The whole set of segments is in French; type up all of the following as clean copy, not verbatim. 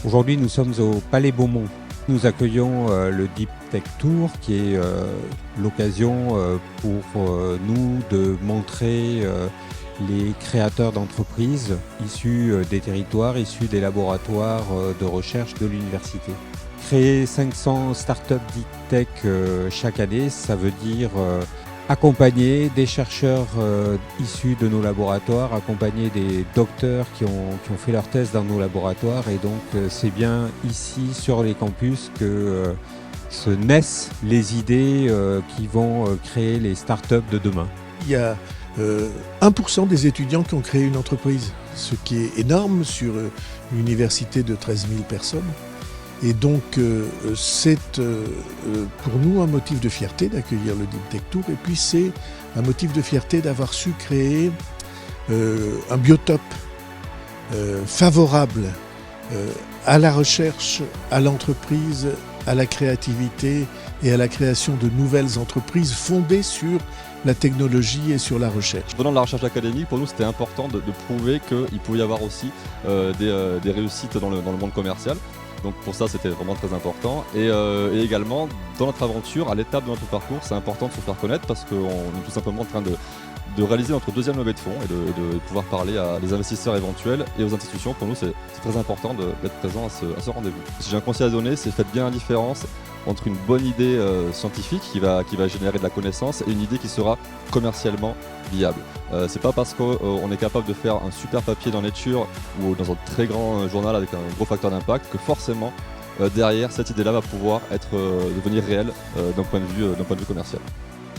Aujourd'hui, nous sommes au Palais Beaumont. Nous accueillons le Deep Tech Tour qui est l'occasion pour nous de montrer les créateurs d'entreprises issus des territoires, issus des laboratoires de recherche de l'université. Créer 500 startups Deep Tech chaque année, ça veut dire accompagner des chercheurs issus de nos laboratoires, accompagner des docteurs qui ont fait leurs thèses dans nos laboratoires. Et donc c'est bien ici sur les campus que se naissent les idées qui vont créer les startups de demain. Il y a 1% des étudiants qui ont créé une entreprise, ce qui est énorme sur une université de 13 000 personnes. Et donc c'est pour nous un motif de fierté d'accueillir le Deep Tech Tour, et puis c'est un motif de fierté d'avoir su créer un biotope favorable à la recherche, à l'entreprise, à la créativité et à la création de nouvelles entreprises fondées sur la technologie et sur la recherche. Venant de la recherche académique, pour nous c'était important de prouver qu'il pouvait y avoir aussi des réussites dans le monde commercial. Donc pour ça c'était vraiment très important, et également dans notre aventure, à l'étape de notre parcours, c'est important de se faire connaître parce qu'on est tout simplement en train de réaliser notre deuxième levée de fonds et de pouvoir parler à des investisseurs éventuels et aux institutions. Pour nous c'est très important d'être présent à ce rendez-vous. Si j'ai un conseil à donner, c'est faites bien la différence entre une bonne idée scientifique qui va générer de la connaissance et une idée qui sera commercialement viable. C'est pas parce qu'on est capable de faire un super papier dans Nature ou dans un très grand journal avec un gros facteur d'impact que forcément derrière cette idée-là va pouvoir devenir réelle d'un point de vue commercial.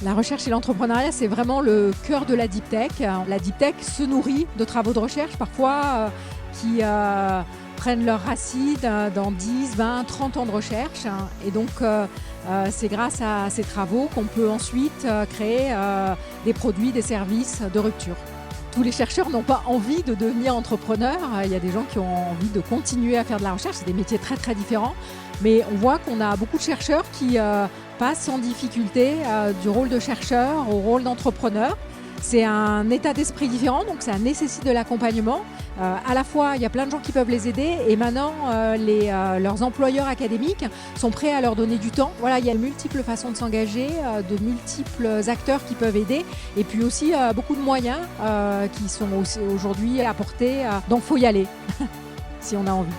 La recherche et l'entrepreneuriat, c'est vraiment le cœur de la Deep Tech. La Deep Tech se nourrit de travaux de recherche parfois qui prennent leurs racines dans 10, 20, 30 ans de recherche. Et donc, c'est grâce à ces travaux qu'on peut ensuite créer des produits, des services de rupture. Tous les chercheurs n'ont pas envie de devenir entrepreneurs. Il y a des gens qui ont envie de continuer à faire de la recherche. C'est des métiers très très différents. Mais on voit qu'on a beaucoup de chercheurs qui passent sans difficulté du rôle de chercheur au rôle d'entrepreneur. C'est un état d'esprit différent, donc ça nécessite de l'accompagnement. À la fois, il y a plein de gens qui peuvent les aider, et maintenant, leurs employeurs académiques sont prêts à leur donner du temps. Voilà, il y a multiples façons de s'engager, de multiples acteurs qui peuvent aider, et puis aussi beaucoup de moyens qui sont aujourd'hui apportés. Donc, il faut y aller, si on a envie.